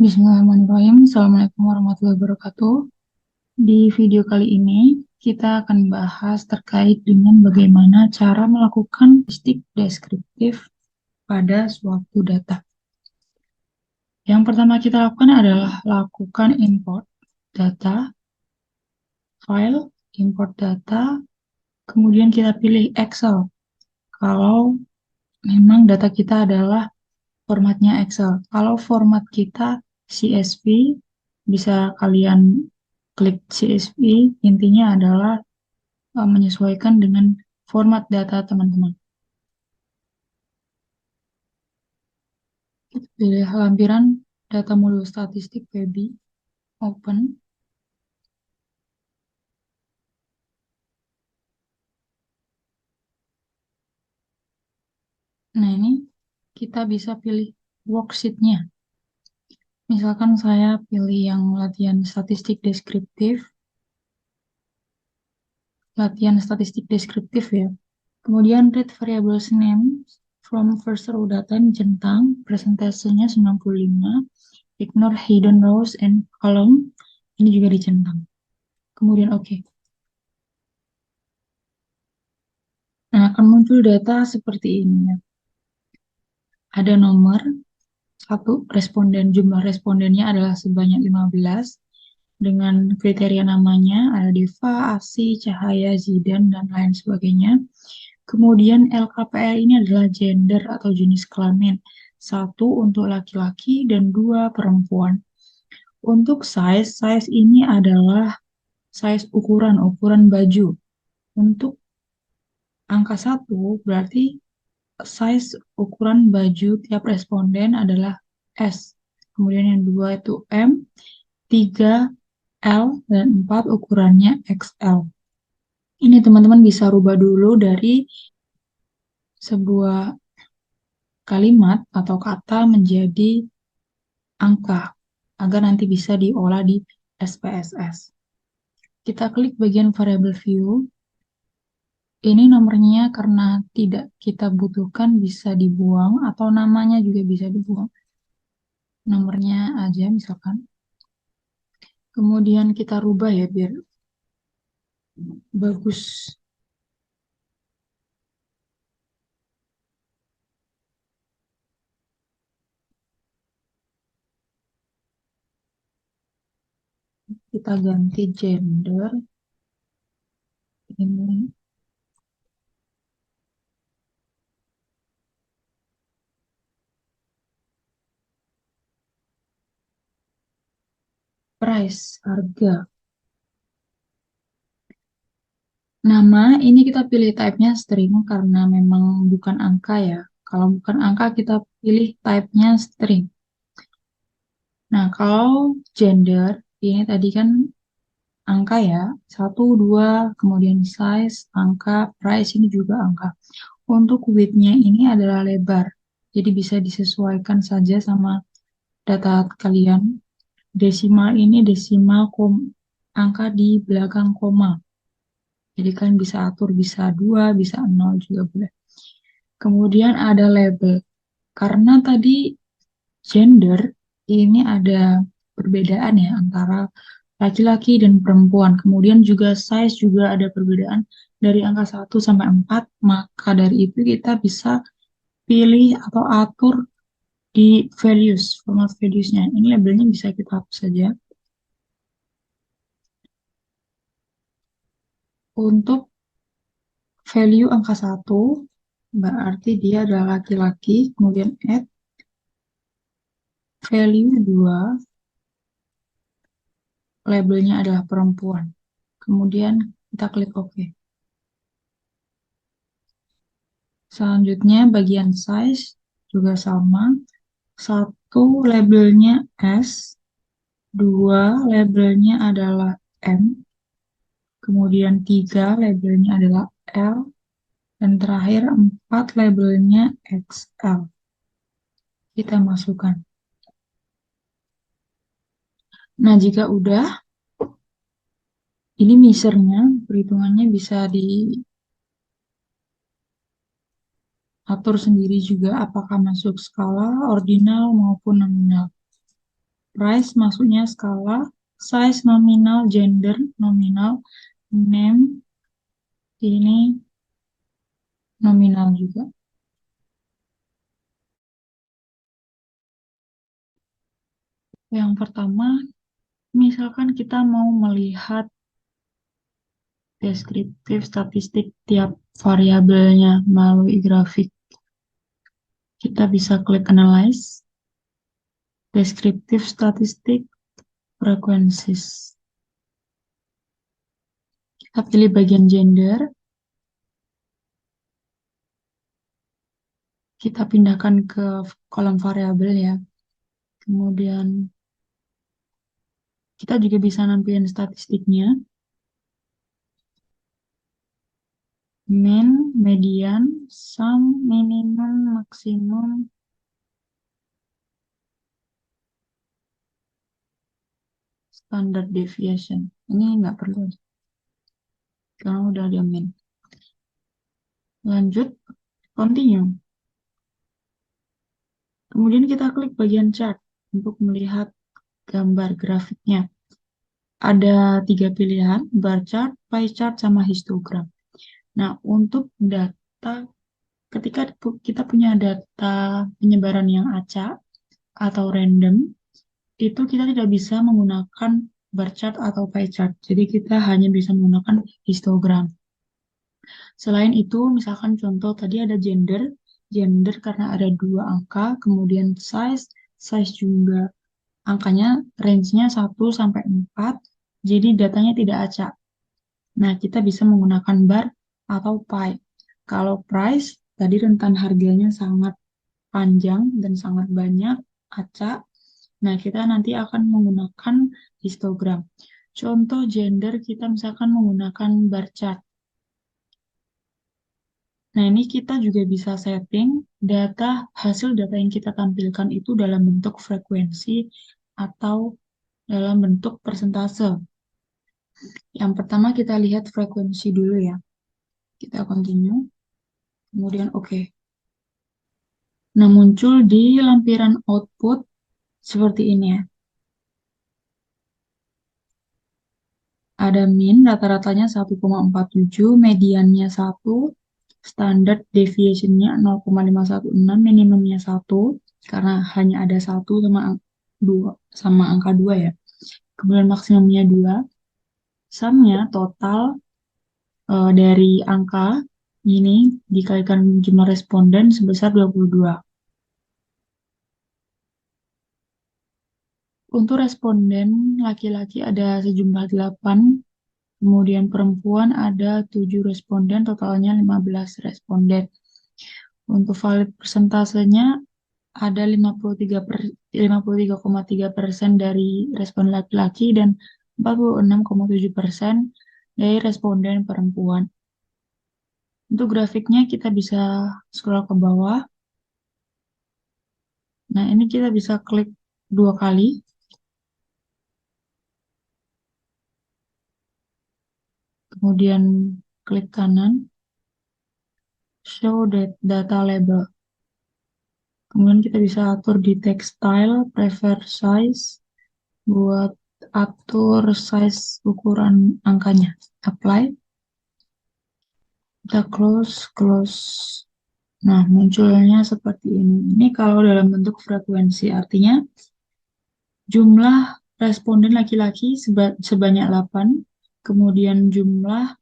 Bismillahirrahmanirrahim. Assalamualaikum warahmatullahi wabarakatuh. Di video kali ini, kita akan bahas terkait dengan bagaimana cara melakukan statistik deskriptif pada suatu data. Yang pertama kita lakukan adalah lakukan import data, file, import data, kemudian kita pilih Excel. Kalau memang data kita adalah formatnya Excel. Kalau format kita CSV, bisa kalian klik CSV. Intinya adalah menyesuaikan dengan format data teman-teman. Kita pilih lampiran data modul statistik PB, open. Nah, ini kita bisa pilih worksheet-nya. Misalkan saya pilih yang latihan statistik deskriptif, ya. Kemudian read variables name from first row data ini centang, persentasenya 95, ignore hidden rows and column, ini juga dicentang. Kemudian oke. Nah, akan muncul data seperti ini ya. Ada nomor, satu responden, jumlah respondennya adalah sebanyak 15, dengan kriteria namanya, ada Deva, Asi, Cahaya, Zidan, dan lain sebagainya. Kemudian LKPL ini adalah gender atau jenis kelamin. Satu untuk laki-laki dan dua perempuan. Untuk size ini adalah size ukuran baju. Untuk angka 1 berarti size ukuran baju tiap responden adalah S. Kemudian yang dua itu M, 3 L, dan 4 ukurannya XL. Ini teman-teman bisa rubah dulu dari sebuah kalimat atau kata menjadi angka agar nanti bisa diolah di SPSS. Kita klik bagian variable view. Ini nomornya karena tidak kita butuhkan bisa dibuang atau namanya juga bisa dibuang. Nomornya aja misalkan. Kemudian kita rubah ya biar bagus. Kita ganti gender. Ini price, harga. Nama ini kita pilih type-nya string karena memang bukan angka ya. Kalau bukan angka kita pilih type-nya string. Nah, kalau gender ini tadi kan angka ya. 1, 2, kemudian size, angka, price ini juga angka. Untuk width-nya ini adalah lebar. Jadi bisa disesuaikan saja sama data kalian. Desimal ini desimal angka di belakang koma. Jadi kalian bisa atur bisa 2, bisa 0 juga boleh. Kemudian ada label. Karena tadi gender ini ada perbedaan ya antara laki-laki dan perempuan. Kemudian juga size juga ada perbedaan dari angka 1 sampai 4. Maka dari itu kita bisa pilih atau atur di values, format values-nya. Ini labelnya bisa kita hapus saja. Untuk value angka 1 berarti dia adalah laki-laki, kemudian add value 2, labelnya adalah perempuan. Kemudian kita klik OK. Selanjutnya bagian size juga sama. 1 labelnya S, 2 labelnya adalah M, kemudian 3 labelnya adalah L, dan terakhir 4 labelnya XL. Kita masukkan. Nah, jika udah, ini measurnya, perhitungannya bisa diatur sendiri juga apakah masuk skala, ordinal, maupun nominal. Price masuknya skala, size nominal, gender nominal, name ini nominal juga. Yang pertama, misalkan kita mau melihat deskriptif statistik tiap variabelnya melalui grafik. Kita bisa klik Analyze, Deskriptif Statistik, Frequencies. Kita pilih bagian gender, kita pindahkan ke kolom variabel ya. Kemudian kita juga bisa nampilin statistiknya. Mean, median, sum, minimum, maksimum, standard deviation. Ini nggak perlu, karena udah ada mean. Lanjut, continue. Kemudian kita klik bagian chart untuk melihat gambar grafiknya. Ada 3 pilihan, bar chart, pie chart, sama histogram. Nah, untuk data, ketika kita punya data penyebaran yang acak atau random, itu kita tidak bisa menggunakan bar chart atau pie chart. Jadi kita hanya bisa menggunakan histogram. Selain itu, misalkan contoh tadi ada gender, gender karena ada 2 angka, kemudian size juga angkanya range-nya 1 sampai 4, jadi datanya tidak acak. Nah, kita bisa menggunakan bar atau pie. Kalau price, tadi rentan harganya sangat panjang dan sangat banyak, acak. Nah, kita nanti akan menggunakan histogram. Contoh gender, kita misalkan menggunakan bar chart. Nah, ini kita juga bisa setting hasil data yang kita tampilkan itu dalam bentuk frekuensi atau dalam bentuk persentase. Yang pertama kita lihat frekuensi dulu ya. Kita continue, kemudian oke. Nah, muncul di lampiran output seperti ini ya. Ada min, rata-ratanya 1,47, mediannya 1, standard deviation-nya 0,516, minimumnya 1, karena hanya ada 1 sama 2, sama angka 2 ya. Kemudian maksimumnya 2. Sumnya total dari angka ini dikalikan jumlah responden sebesar 22. Untuk responden laki-laki ada sejumlah 8, kemudian perempuan ada 7 responden, totalnya 15 responden. Untuk valid persentasenya ada 53,3% dari respon laki-laki dan 46,7% dari responden perempuan. Untuk grafiknya kita bisa scroll ke bawah. Nah, ini kita bisa klik 2 kali. Kemudian klik kanan, show data label. Kemudian kita bisa atur di textile, prefer size, buat atur size ukuran angkanya. Apply. Kita close. Nah, munculnya seperti ini. Ini kalau dalam bentuk frekuensi, artinya jumlah responden laki-laki sebanyak 8, kemudian jumlah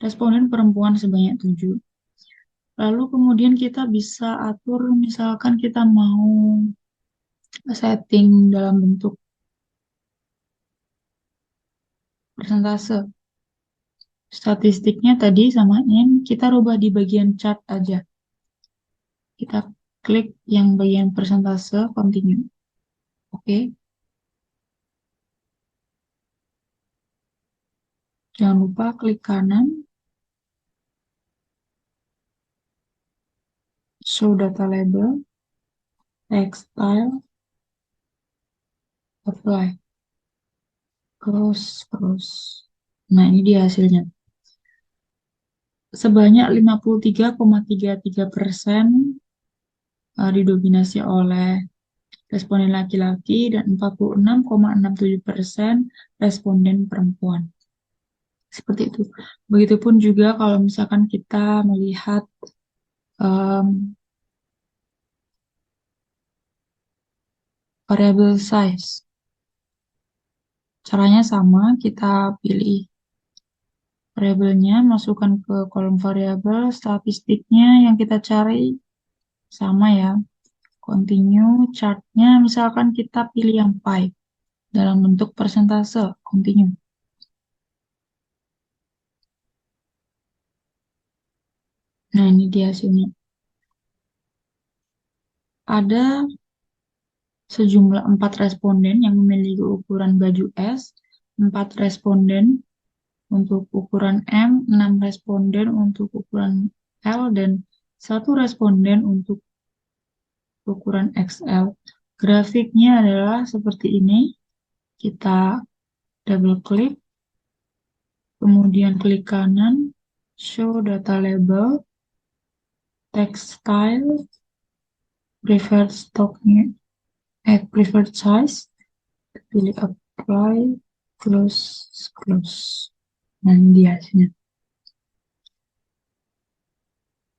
responden perempuan sebanyak 7. Lalu kemudian kita bisa atur, misalkan kita mau setting dalam bentuk persentase. Statistiknya tadi samain, kita rubah di bagian chart aja. Kita klik yang bagian persentase, continue. Oke. Jangan lupa klik kanan, show data label, textile, apply. Close. Nah, ini dia hasilnya. Sebanyak 53,33% didominasi oleh responden laki-laki dan 46,67% responden perempuan. Seperti itu. Begitupun juga kalau misalkan kita melihat variable size. Caranya sama, kita pilih variabelnya, masukkan ke kolom variabel, statistiknya yang kita cari sama ya. Continue, chartnya misalkan kita pilih yang pie dalam bentuk persentase, continue. Nah, ini dia hasilnya. Ada sejumlah 4 responden yang memiliki ukuran baju S, 4 responden untuk ukuran M, 6 responden untuk ukuran L, dan 1 responden untuk ukuran XL. Grafiknya adalah seperti ini. Kita double klik, kemudian klik kanan, show data label, textile, preferred stocknya, preferred size, pilih apply, close. Nah, ini dia hasilnya.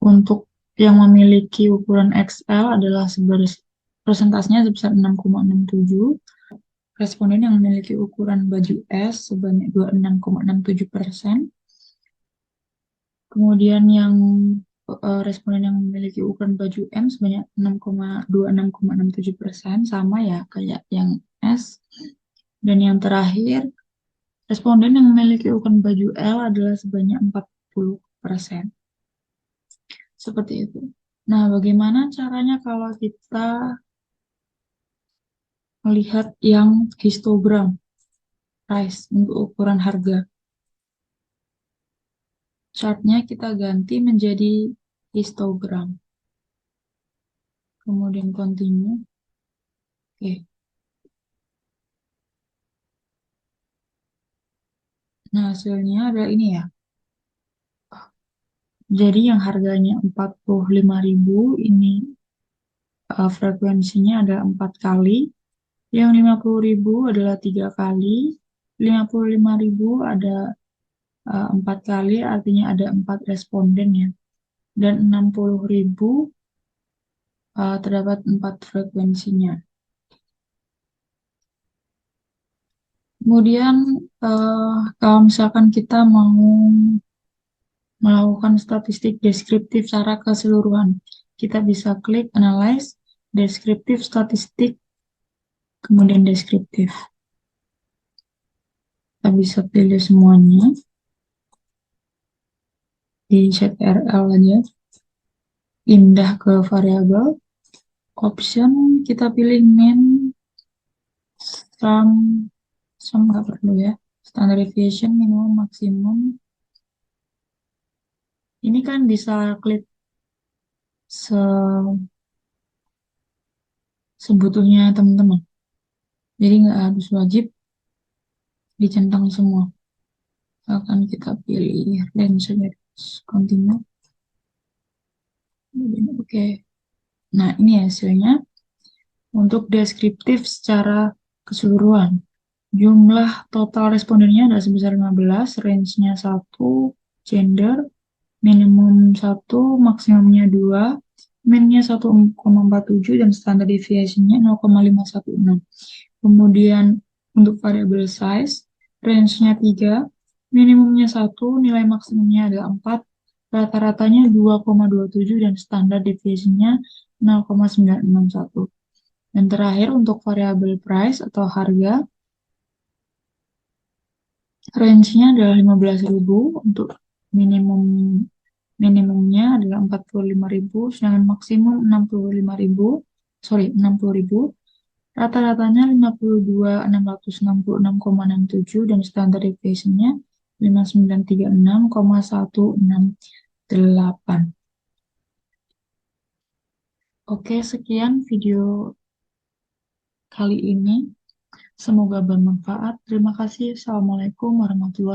Untuk yang memiliki ukuran XL adalah persentasenya sebesar 6,67. Responden yang memiliki ukuran baju S sebanyak 26,67%. Kemudian yang responden yang memiliki ukuran baju M sebanyak 26,67%, sama ya kayak yang S. Dan yang terakhir, responden yang memiliki ukuran baju L adalah sebanyak 40%. Seperti itu. Nah, bagaimana caranya kalau kita melihat yang histogram price untuk ukuran harga? Chartnya kita ganti menjadi histogram. Kemudian continue. Oke. Nah, hasilnya adalah ini ya. Jadi yang harganya 45.000 ini frekuensinya ada 4 kali. Yang 50.000 adalah 3 kali. 55.000 ada 4 kali, artinya ada 4 responden ya. Dan 60.000 terdapat 4 frekuensinya. Kemudian kalau misalkan kita mau melakukan statistik deskriptif secara keseluruhan, kita bisa klik analyze, deskriptif statistik, kemudian deskriptif. Kita bisa pilih semuanya. Di CTRL aja. Pindah ke variabel. Option, kita pilih min, sum nggak perlu ya. Standard deviation, minimum, maksimum. Ini kan bisa klik sebetulnya teman-teman. Jadi nggak harus wajib dicentang semua. Akan kita pilih range saja, continue. Oke. Nah, ini hasilnya. Untuk deskriptif secara keseluruhan, jumlah total respondennya ada sebesar 15, range-nya 1, gender, minimum 1, maksimumnya 2, min-nya 1,47, dan standard deviation-nya 0,516. Kemudian untuk variable size, range-nya 3, minimumnya 1, nilai maksimumnya adalah 4, rata-ratanya 2,27, dan standard deviation-nya 0,961. Dan terakhir untuk variabel price atau harga, range-nya adalah 15.000, untuk minimumnya adalah 45.000, sedangkan maksimum 60.000, rata-ratanya 52.666,67, dan standard deviation-nya 5936,168. Oke, sekian video kali ini. Semoga bermanfaat. Terima kasih. Assalamualaikum warahmatullahi wabarakatuh.